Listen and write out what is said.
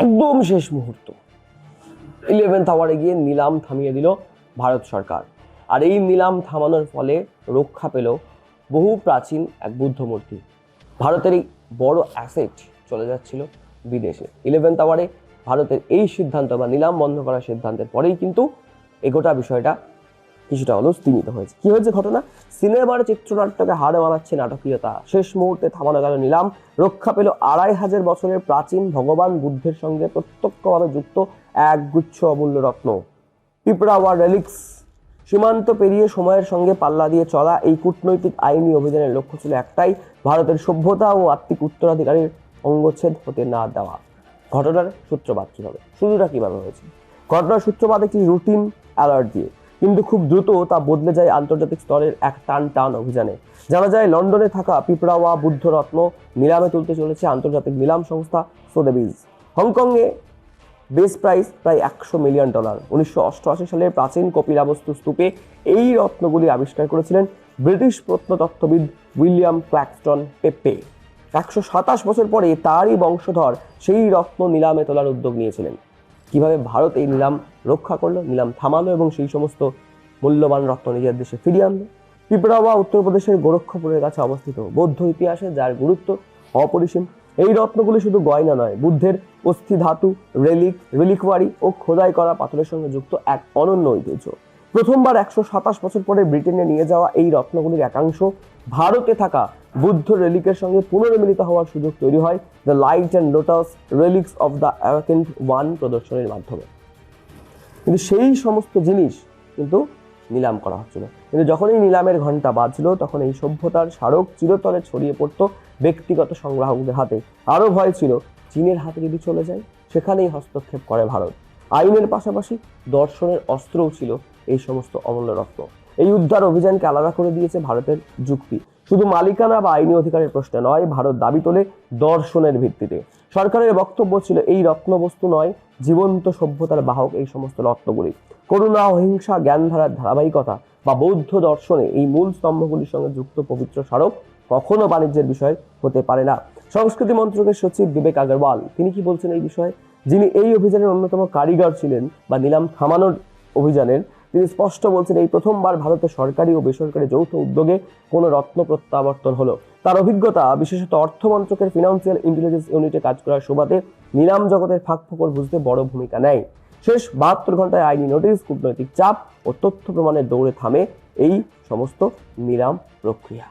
একদম শেষ মুহূর্ত 11th আওয়ারে গিয়ে নিলাম থামিয়ে দিল ভারত সরকার। আর এই নিলাম থামানোর ফলে রক্ষা পেল বহু প্রাচীন এক বুদ্ধ মূর্তি। ভারতের এই বড় অ্যাসেট চলে যাচ্ছিল বিদেশে। 11th আওয়ারে ভারতের এই সিদ্ধান্ত বা নিলাম বন্ধ করার সিদ্ধান্তের পরেই কিন্তু এগোটা বিষয়টা কিছুটা হলেও স্তীমিত হয়েছে। কি হয়েছে ঘটনা? সিনেমার চিত্রনাট্যকে হারে মানাচ্ছে নাটকীয়তা। শেষ মুহূর্তে থামানো গেল নিলাম। রক্ষা পেল 2500 বছরের প্রাচীন ভগবান বুদ্ধের সঙ্গে প্রত্যক্ষভাবে যুক্ত এক গুচ্ছ অমূল্য রত্ন, পিপড়াওয়া রেলিক্স। সীমান্ত পেরিয়ে সময়ের সঙ্গে পাল্লা দিয়ে চলা এই কূটনৈতিক আইনি অভিযানের লক্ষ্য ছিল একটাই: ভারতের সভ্যতা ও আত্মিক উত্তরাধিকারীর অঙ্গচ্ছেদ হতে না দেওয়া। ঘটনার সূত্রপাত কিভাবে, শুরুটা কিভাবে হয়েছে? ঘটনার সূত্রপাত একটি রুটিন অ্যালার্ট দিয়ে, কিন্তু খুব দ্রুত তা বদলে যায় আন্তর্জাতিক স্তরের এক টান অভিযানে। জানা যায় লন্ডনে থাকা পিপড়াওয়া বুদ্ধরত্ন নিলামে তুলতে চলেছে আন্তর্জাতিক নিলাম সংস্থা সোথেবিজ। হংকংয়ে বেস প্রাইস প্রায় $100 মিলিয়ন। 1988 সালের প্রাচীন কপিলাবস্তু স্তূপে এই রত্নগুলি আবিষ্কার করেছিলেন ব্রিটিশ প্রত্নতত্ত্ববিদ উইলিয়াম ক্ল্যাক্সটন পেপ্পে। 127 বছর পরে তারই বংশধর সেই রত্ন নিলামে তোলার উদ্যোগ নিয়েছিলেন। কিভাবে ভারত এই নিলাম রক্ষা করলো, নিলাম থামালো এবং সেই সমস্ত মূল্যবান রত্ন নিজের দেশে ফিরিয়ে আনলো? পিপড়াওয়া উত্তরপ্রদেশের গোরক্ষপুরের কাছে অবস্থিত, বৌদ্ধ ইতিহাসে যার গুরুত্ব অপরিসীম। এই রত্নগুলি শুধু গয়না নয়, বুদ্ধের অস্থি ধাতু, রিলিকওয়ারি ও খোদাই করা পাথরের সঙ্গে যুক্ত এক অনন্য ঐতিহ্য। প্রথমবার 127 বছর পরে ব্রিটেনে নিয়ে যাওয়া এই রত্নগুলির একাংশ ভারতে থাকা বুদ্ধ রেলিকের সঙ্গে পুনর্মিলিত হওয়ার সুযোগ তৈরি হয় the light and lotus relics of the awakened one প্রদর্শনীর মাধ্যমে। কিন্তু সেই সমস্ত জিনিস কিন্তু নিলাম করা হচ্ছিল। কিন্তু যখন এই নিলামের ঘন্টা বাজলো, তখন এই সভ্যতার স্মারক চিরতরে ছড়িয়ে পড়তো ব্যক্তিগত সংগ্রাহকদের হাতে। আরও ভয় ছিল চীনের হাতে যদি চলে যায়, সেখানেই হস্তক্ষেপ করে ভারত। আইনের পাশাপাশি দর্শনের অস্ত্রও ছিল এই সমস্ত অমূল্য রত্ন। এই উদ্ধার অভিযানকে আলাদা করে দিয়েছে ভারতের যুক্তি। শুধু মালিকানা বা আইনি অধিকারের প্রশ্নে নয়, ভারত দাবি তোলে দর্শনের ভিত্তিতে। সরকারের বক্তব্য ছিল এই রত্নবস্তু নয়, জীবন্ত সভ্যতার বাহক এই সমস্ত রত্নগুলি। করুণা, অহিংসা, জ্ঞানধারার ধারাবাহিকতা বা বৌদ্ধ দর্শনে এই মূল স্তম্ভগুলির সঙ্গে যুক্ত পবিত্র স্মারক কখনো বাণিজ্যের বিষয় হতে পারে না। সংস্কৃতি মন্ত্রকের সচিব বিবেক আগরওয়াল তিনি কি বলছেন এই বিষয়ে, যিনি এই অভিযানের অন্যতম কারিগর ছিলেন বা নিলাম থামানোর অভিযানের, তিনি স্পষ্ট বলছেন এই প্রথমবার ভারতের সরকারি ও বেসরকারি যৌথ উদ্যোগে কোনো রত্ন প্রত্যাবর্তন হলো। তার অভিজ্ঞতা, বিশেষত অর্থ মন্ত্রকের ফিনান্সিয়াল ইন্টেলিজেন্স ইউনিটে কাজ করার সুবাদে নিলাম জগতের ফাঁকফোকর বুঝতে বড় ভূমিকা নেয়। শেষ 72 ঘন্টায় আইনি নোটিশ, কূটনৈতিক চাপ ও তথ্য প্রমাণের দৌড়ে থামে এই সমস্ত নিলাম প্রক্রিয়া।